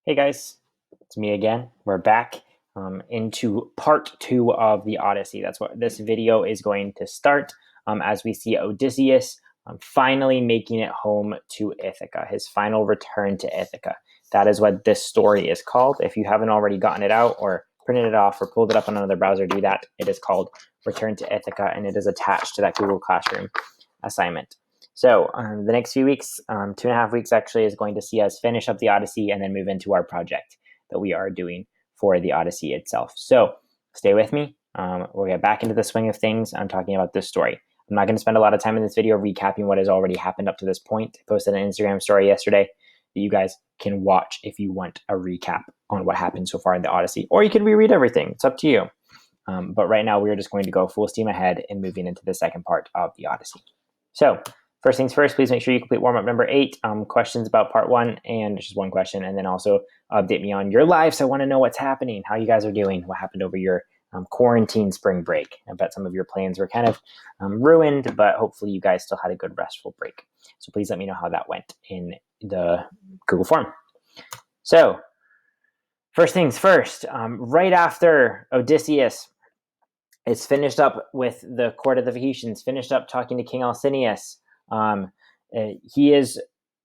Hey guys, it's me again. We're back into part 2 of the Odyssey. That's what this video is going to start as we see Odysseus finally making it home to Ithaca, his final return to Ithaca. That is what this story is called. If you haven't already gotten it out or printed it off or pulled it up on another browser, do that. It is called Return to Ithaca, and it is attached to that Google Classroom assignment. So the next few weeks, 2.5 weeks actually, is going to see us finish up the Odyssey and then move into our project that we are doing for the Odyssey itself. So stay with me. We'll get back into the swing of things. I'm talking about this story. I'm not going to spend a lot of time in this video recapping what has already happened up to this point. I posted an Instagram story yesterday that you guys can watch if you want a recap on what happened so far in the Odyssey, or you can reread everything. It's up to you. But right now, we're just going to go full steam ahead and moving into the second part of the Odyssey. So first things first, please make sure you complete warm-up number 8, questions about part 1, and just one question, and then also update me on your lives. I want to know what's happening, how you guys are doing, what happened over your quarantine spring break. I bet some of your plans were kind of ruined, but hopefully you guys still had a good restful break. So please let me know how that went in the Google form. So first things first, right after Odysseus is finished up with the court of the Phaeacians, finished up talking to King Alcinous, he is,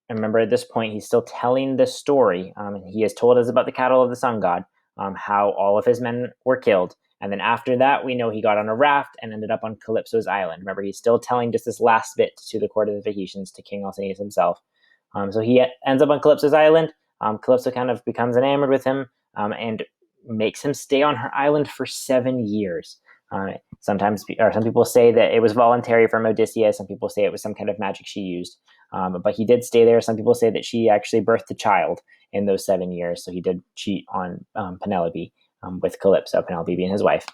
remember at this point, he's still telling the story. He has told us about the cattle of the sun god, how all of his men were killed. And then after that, we know he got on a raft and ended up on Calypso's island. Remember, he's still telling just this last bit to the court of the Phaeacians, to King Alcinous himself. So he ends up on Calypso's island. Calypso kind of becomes enamored with him and makes him stay on her island for 7 years. Some people say that it was voluntary from Odysseus. Some people say it was some kind of magic she used. But he did stay there. Some people say that she actually birthed a child in those 7 years. So he did cheat on Penelope with Calypso, Penelope being his wife.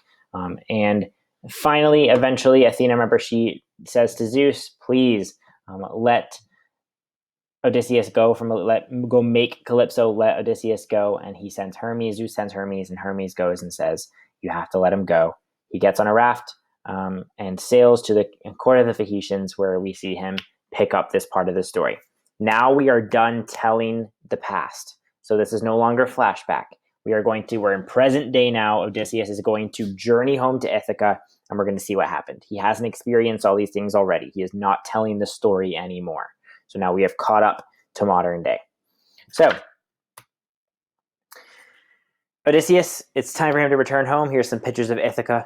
And finally, eventually, Athena, remember, she says to Zeus, please let Odysseus go make Calypso, let Odysseus go. And he sends Hermes. Zeus sends Hermes, and Hermes goes and says, you have to let him go. He gets on a raft and sails to the court of the Phaeacians, where we see him pick up this part of the story. Now we are done telling the past. So this is no longer flashback. We're in present day now. Odysseus is going to journey home to Ithaca, and we're going to see what happened. He hasn't experienced all these things already. He is not telling the story anymore. So now we have caught up to modern day. So Odysseus, it's time for him to return home. Here's some pictures of Ithaca,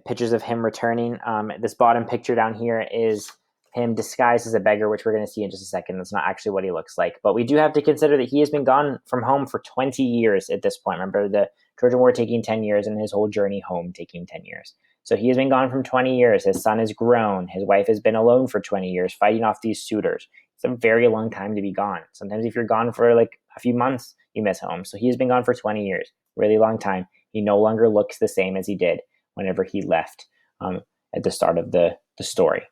pictures of him returning. This bottom picture down here is him disguised as a beggar, which we're going to see in just a second. That's not actually what he looks like. But we do have to consider that he has been gone from home for 20 years at this point. Remember, the Trojan War taking 10 years and his whole journey home taking 10 years. So he has been gone from 20 years. His son has grown. His wife has been alone for 20 years, fighting off these suitors. It's a very long time to be gone. Sometimes if you're gone for like a few months, you miss home. So he has been gone for 20 years, really long time. He no longer looks the same as he did whenever he left at the start of the story.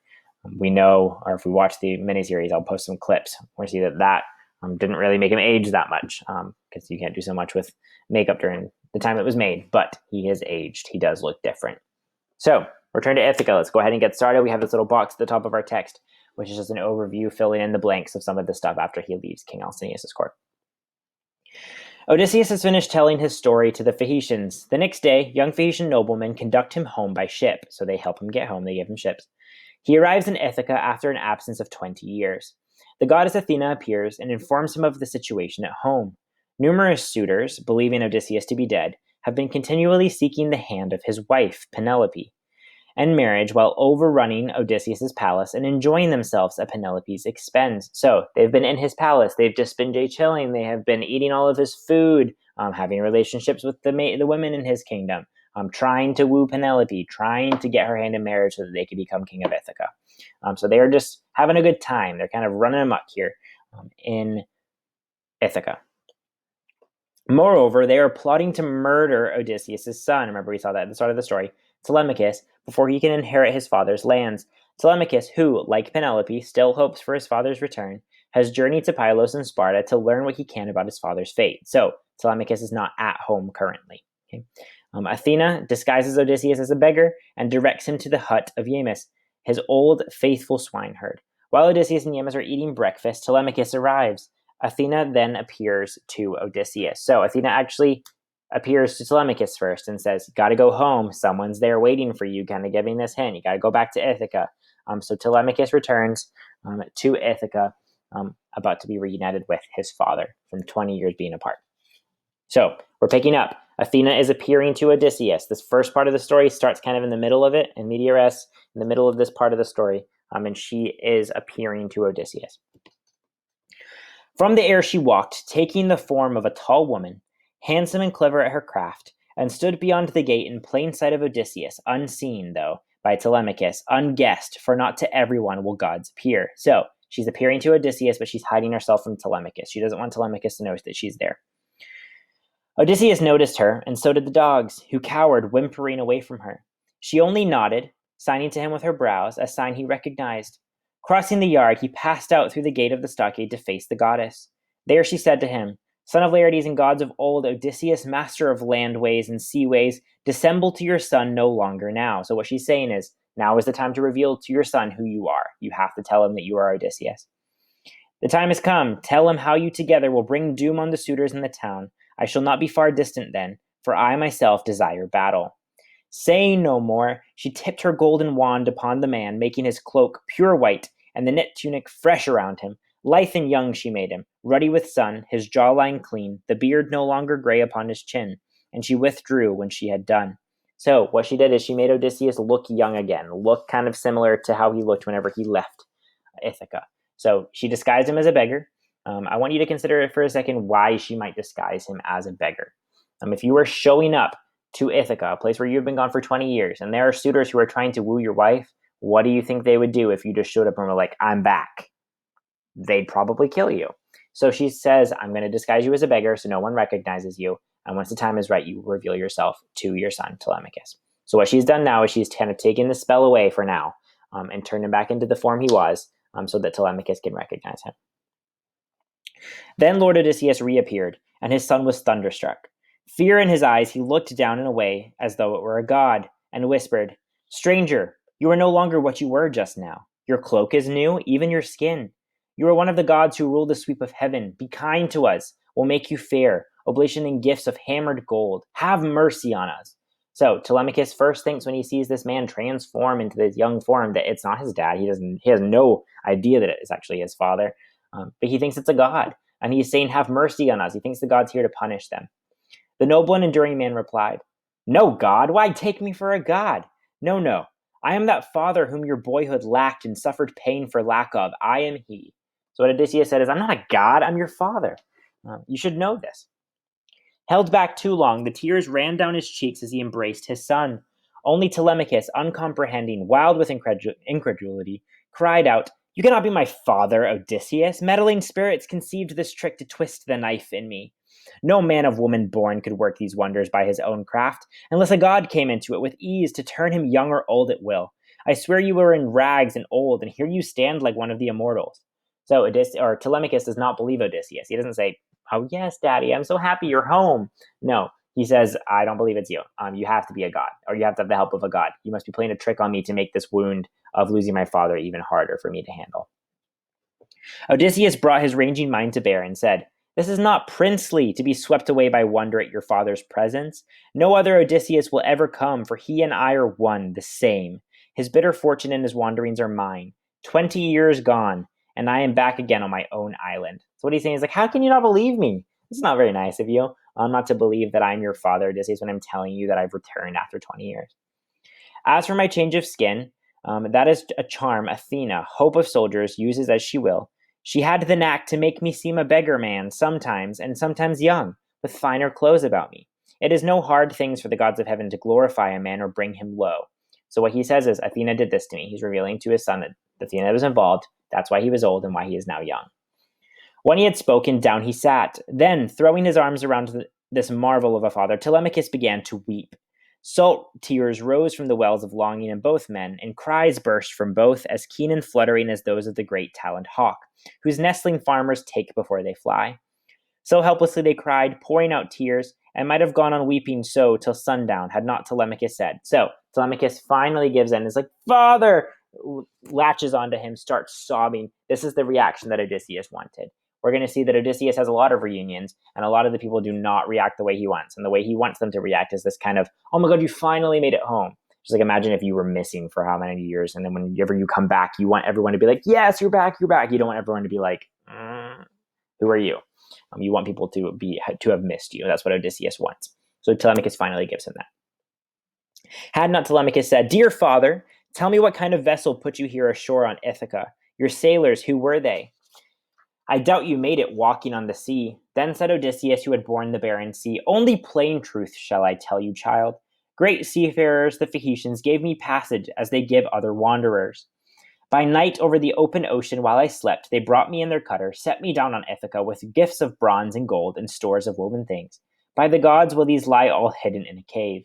We know, or if we watch the miniseries, I'll post some clips. We see that didn't really make him age that much, because you can't do so much with makeup during the time it was made, but he has aged. He does look different. So, return to Ithaca. Let's go ahead and get started. We have this little box at the top of our text, which is just an overview filling in the blanks of some of the stuff after he leaves King Alcinous' court. Odysseus has finished telling his story to the Phaeacians. The next day, young Phaeacian noblemen conduct him home by ship, so they help him get home. They give him ships. He arrives in Ithaca after an absence of 20 years. The goddess Athena appears and informs him of the situation at home. Numerous suitors, believing Odysseus to be dead, have been continually seeking the hand of his wife, Penelope, and marriage while overrunning Odysseus' palace and enjoying themselves at Penelope's expense. So they've been in his palace. They've just been chilling. They have been eating all of his food, having relationships with the women in his kingdom. Trying to woo Penelope, trying to get her hand in marriage so that they could become king of Ithaca. So they are just having a good time. They're kind of running amok here in Ithaca. Moreover, they are plotting to murder Odysseus' son. Remember, we saw that at the start of the story, Telemachus, before he can inherit his father's lands. Telemachus, who, like Penelope, still hopes for his father's return, has journeyed to Pylos and Sparta to learn what he can about his father's fate. So Telemachus is not at home currently. Okay? Athena disguises Odysseus as a beggar and directs him to the hut of Iamus, his old faithful swineherd. While Odysseus and Iamus are eating breakfast, Telemachus arrives. Athena then appears to Odysseus. So Athena actually appears to Telemachus first and says, "Got to go home. Someone's there waiting for you," kind of giving this hint. You got to go back to Ithaca. So Telemachus returns to Ithaca, about to be reunited with his father from 20 years being apart. So we're picking up. Athena is appearing to Odysseus. This first part of the story starts kind of in the middle of it, in media res, in the middle of this part of the story, and she is appearing to Odysseus. From the air she walked, taking the form of a tall woman, handsome and clever at her craft, and stood beyond the gate in plain sight of Odysseus, unseen, though, by Telemachus, unguessed, for not to everyone will gods appear. So she's appearing to Odysseus, but she's hiding herself from Telemachus. She doesn't want Telemachus to notice that she's there. Odysseus noticed her, and so did the dogs, who cowered, whimpering away from her. She only nodded, signing to him with her brows, a sign he recognized. Crossing the yard, he passed out through the gate of the stockade to face the goddess. There she said to him, "Son of Laertes and gods of old, Odysseus, master of landways and seaways, dissemble to your son no longer now." So what she's saying is, now is the time to reveal to your son who you are. You have to tell him that you are Odysseus. "The time has come. Tell him how you together will bring doom on the suitors in the town. I shall not be far distant then, for I myself desire battle." Saying no more, she tipped her golden wand upon the man, making his cloak pure white, and the knit tunic fresh around him. Lithe and young she made him, ruddy with sun, his jawline clean, the beard no longer gray upon his chin, and she withdrew when she had done. So what she did is she made Odysseus look young again, look kind of similar to how he looked whenever he left Ithaca. So she disguised him as a beggar. I want you to consider for a second why she might disguise him as a beggar. If you were showing up to Ithaca, a place where you've been gone for 20 years, and there are suitors who are trying to woo your wife, what do you think they would do if you just showed up and were like, "I'm back"? They'd probably kill you. So she says, "I'm going to disguise you as a beggar so no one recognizes you, and once the time is right, you reveal yourself to your son, Telemachus." So what she's done now is she's kind of taken the spell away for now, and turned him back into the form he was, so that Telemachus can recognize him. Then Lord Odysseus reappeared, and his son was thunderstruck. Fear in his eyes, he looked down and away as though it were a god, and whispered, "Stranger, you are no longer what you were just now. Your cloak is new, even your skin. You are one of the gods who rule the sweep of heaven. Be kind to us. We'll make you fair. Oblation and gifts of hammered gold. Have mercy on us." So Telemachus first thinks when he sees this man transform into this young form that it's not his dad. He has no idea that it is actually his father, but he thinks it's a god, and he's saying, "Have mercy on us." He thinks the god's here to punish them. The noble and enduring man replied, "No god, why take me for a god? No, no, I am that father whom your boyhood lacked and suffered pain for lack of. I am he." So what Odysseus said is, "I'm not a god, I'm your father. You should know this." Held back too long, the tears ran down his cheeks as he embraced his son. Only Telemachus, uncomprehending, wild with incredulity, cried out, "You cannot be my father, Odysseus. Meddling spirits conceived this trick to twist the knife in me. No man of woman born could work these wonders by his own craft, unless a god came into it with ease to turn him young or old at will. I swear you were in rags and old, and here you stand like one of the immortals." So Telemachus does not believe Odysseus. He doesn't say, "Oh yes, daddy, I'm so happy you're home." No, he says, "I don't believe it's you. You have to be a god, or you have to have the help of a god. You must be playing a trick on me to make this wound of losing my father even harder for me to handle." Odysseus brought his ranging mind to bear and said, "This is not princely to be swept away by wonder at your father's presence. No other Odysseus will ever come, for he and I are one, the same. His bitter fortune and his wanderings are mine. 20 years gone, and I am back again on my own island." So what he's saying is like, how can you not believe me? This is not very nice of you. Not to believe that I'm your father, Odysseus, when I'm telling you that I've returned after 20 years. "As for my change of skin, that is a charm Athena, hope of soldiers, uses as she will. She had the knack to make me seem a beggar man sometimes, and sometimes young, with finer clothes about me. It is no hard things for the gods of heaven to glorify a man or bring him low." So what he says is, Athena did this to me. He's revealing to his son that Athena was involved. That's why he was old and why he is now young. When he had spoken, down he sat. Then, throwing his arms around this marvel of a father, Telemachus began to weep. Salt tears rose from the wells of longing in both men, and cries burst from both, as keen and fluttering as those of the great taloned hawk, whose nestling farmers take before they fly. So helplessly they cried, pouring out tears, and might have gone on weeping so till sundown, had not Telemachus said. So Telemachus finally gives in. Is like, "Father!" Latches onto him, starts sobbing. This is the reaction that Odysseus wanted. we're going to see that Odysseus has a lot of reunions, and a lot of the people do not react the way he wants. And the way he wants them to react is this kind of, oh my God, you finally made it home. Just like imagine if you were missing for how many years, and then whenever you come back, you want everyone to be like, yes, you're back, you're back. You don't want everyone to be like, who are you? You want people to have missed you. That's what Odysseus wants. So Telemachus finally gives him that. Had not Telemachus said, dear father, tell me what kind of vessel put you here ashore on Ithaca? Your sailors, who were they? I doubt you made it walking on the sea. Then said Odysseus, who had borne the barren sea, only plain truth shall I tell you, child. Great seafarers, the Phaeacians, gave me passage as they give other wanderers. By night over the open ocean while I slept, they brought me in their cutter, set me down on Ithaca with gifts of bronze and gold and stores of woven things. By the gods will these lie all hidden in a cave.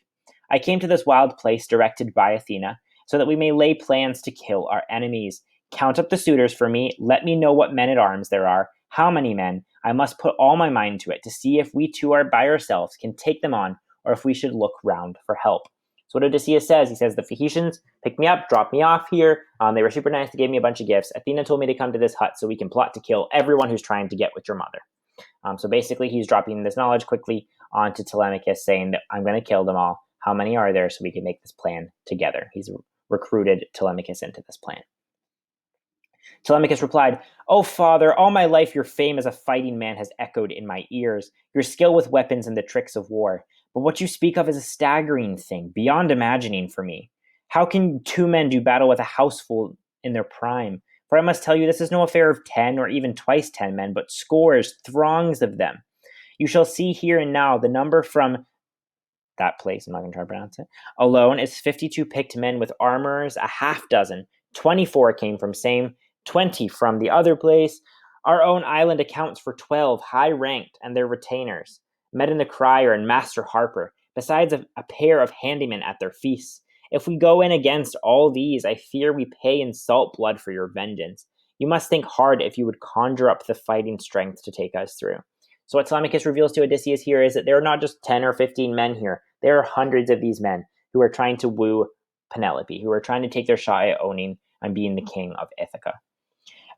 I came to this wild place directed by Athena, so that we may lay plans to kill our enemies. Count up the suitors for me, let me know what men at arms there are, how many men. I must put all my mind to it to see if we two are by ourselves can take them on, or if we should look round for help. So what Odysseus says, he says, the Phaeacians picked me up, dropped me off here. They were super nice. They gave me a bunch of gifts. Athena told me to come to this hut so we can plot to kill everyone who's trying to get with your mother. So basically, he's dropping this knowledge quickly onto Telemachus, saying that I'm going to kill them all. How many are there so we can make this plan together? He's recruited Telemachus into this plan. Telemachus replied, O father, all my life your fame as a fighting man has echoed in my ears, your skill with weapons and the tricks of war. But what you speak of is a staggering thing, beyond imagining for me. How can two men do battle with a houseful in their prime? For I must tell you, this is no affair of 10 or even twice 10 men, but scores, throngs of them. You shall see here and now the number from that place, I'm not going to try to pronounce it, alone is 52 picked men with armorers, a half dozen. 24 came from same, 20 from the other place. Our own island accounts for 12 high-ranked and their retainers, met in the crier and master harper, besides a pair of handymen at their feasts. If we go in against all these, I fear we pay in salt blood for your vengeance. You must think hard if you would conjure up the fighting strength to take us through. So what Telemachus reveals to Odysseus here is that there are not just 10 or 15 men here. There are hundreds of these men who are trying to woo Penelope, who are trying to take their shot at owning and being the king of Ithaca.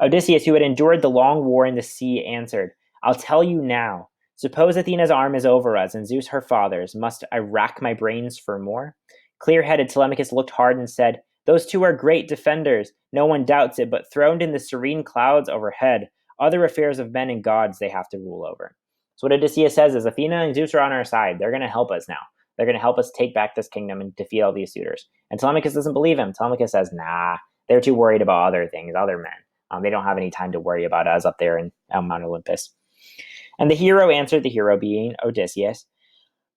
Odysseus, who had endured the long war in the sea, answered, I'll tell you now. Suppose Athena's arm is over us, and Zeus her father's. Must I rack my brains for more? Clear-headed Telemachus looked hard and said, Those two are great defenders. No one doubts it, but throned in the serene clouds overhead, other affairs of men and gods they have to rule over. So what Odysseus says is Athena and Zeus are on our side. They're going to help us now. They're going to help us take back this kingdom and defeat all these suitors. And Telemachus doesn't believe him. Telemachus says, nah, they're too worried about other things, other men. They don't have any time to worry about us up there in Mount Olympus. And the hero answered, the hero being Odysseus,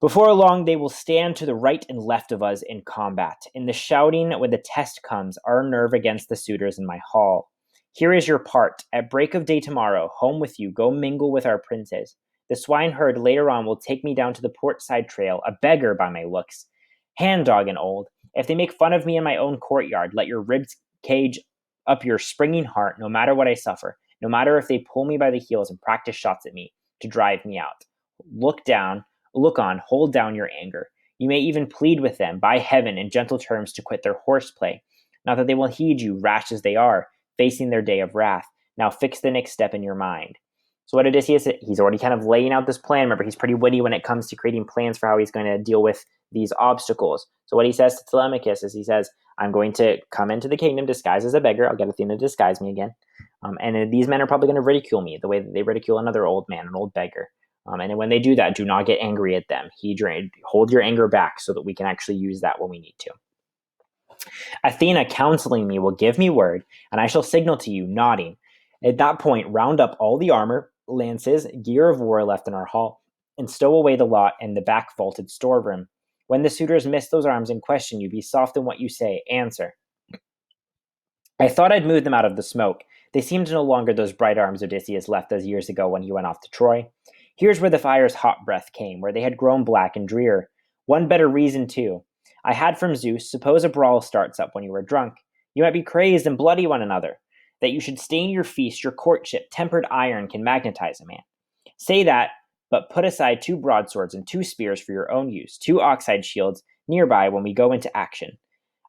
Before long they will stand to the right and left of us in combat. In the shouting when the test comes, our nerve against the suitors in my hall. Here is your part. At break of day tomorrow, home with you, go mingle with our princes. The swineherd later on will take me down to the port side trail, a beggar by my looks. Hand dog and old. If they make fun of me in my own courtyard, let your ribs cage up your springing heart, no matter what I suffer, no matter if they pull me by the heels and practice shots at me to drive me out. Look on, hold down your anger. You may even plead with them, by heaven, in gentle terms to quit their horseplay. Not that they will heed you, rash as they are, facing their day of wrath. Now fix the next step in your mind. So what Odysseus, he's already kind of laying out this plan. Remember, he's pretty witty when it comes to creating plans for how he's going to deal with these obstacles. So what he says to Telemachus is he says, I'm going to come into the kingdom disguised as a beggar. I'll get Athena to disguise me again. And these men are probably going to ridicule me the way that they ridicule another old man, an old beggar. And when they do that, do not get angry at them. Hold your anger back so that we can actually use that when we need to. Athena, counseling me, will give me word, and I shall signal to you, nodding. At that point, round up all the armor, lances, gear of war left in our hall, and stow away the lot in the back vaulted storeroom. When the suitors miss those arms and question you, be soft in what you say. Answer. I thought I'd move them out of the smoke. They seemed no longer those bright arms Odysseus left us years ago when he went off to Troy. Here's where the fire's hot breath came, where they had grown black and drear. One better reason, too. I had from Zeus, suppose a brawl starts up when you are drunk. You might be crazed and bloody one another. That you should stain your feast, your courtship, tempered iron can magnetize a man. Say that, but put aside 2 broadswords and 2 spears for your own use, 2 oxide shields nearby when we go into action.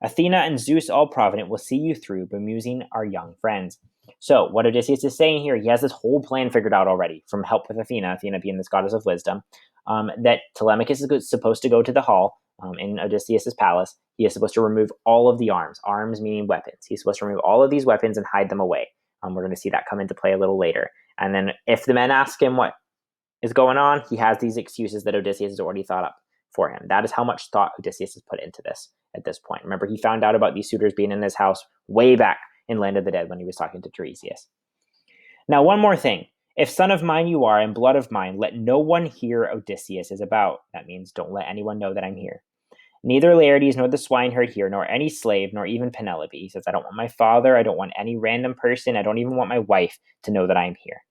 Athena and Zeus all-provident will see you through, bemusing our young friends. So what Odysseus is saying here, he has this whole plan figured out already from help with Athena, Athena being this goddess of wisdom, that Telemachus is supposed to go to the hall in Odysseus's palace. He is supposed to remove all of the arms meaning weapons. He's supposed to remove all of these weapons and hide them away. We're going to see that come into play a little later. And then if the men ask him what is going on, he has these excuses that Odysseus has already thought up for him. That is how much thought Odysseus has put into this at this point. Remember, he found out about these suitors being in his house way back in Land of the Dead when he was talking to Tiresias. Now, one more thing. If son of mine you are and blood of mine, let no one hear Odysseus is about. That means don't let anyone know that I'm here. Neither Laertes nor the swineherd here, nor any slave, nor even Penelope. He says, I don't want my father, I don't want any random person, I don't even want my wife to know that I am here.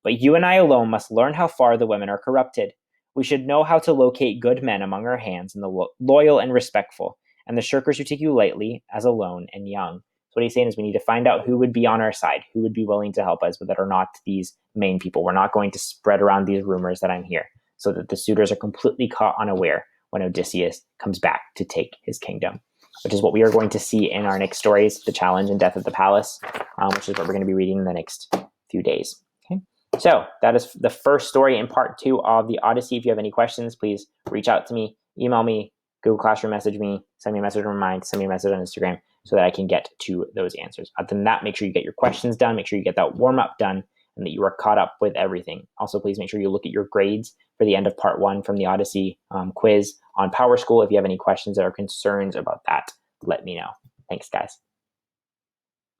But you and I alone must learn how far the women are corrupted. We should know how to locate good men among our hands, and the loyal and respectful, and the shirkers who take you lightly as alone and young. So what he's saying is we need to find out who would be on our side, who would be willing to help us, but that are not these main people. We're not going to spread around these rumors that I'm here, so that the suitors are completely caught unaware when Odysseus comes back to take his kingdom, which is what we are going to see in our next stories, The Challenge and Death of the Palace, which is what we're going to be reading in the next few days. Okay, so that is the first story in part 2 of the Odyssey. If you have any questions, please reach out to me, email me, Google Classroom message me, send me a message on Remind, send me a message on Instagram so that I can get to those answers. Other than that, make sure you get your questions done, make sure you get that warm-up done, and that you are caught up with everything. Also, please make sure you look at your grades for the end of part 1 from the Odyssey quiz on PowerSchool. If you have any questions or concerns about that, let me know. Thanks, guys.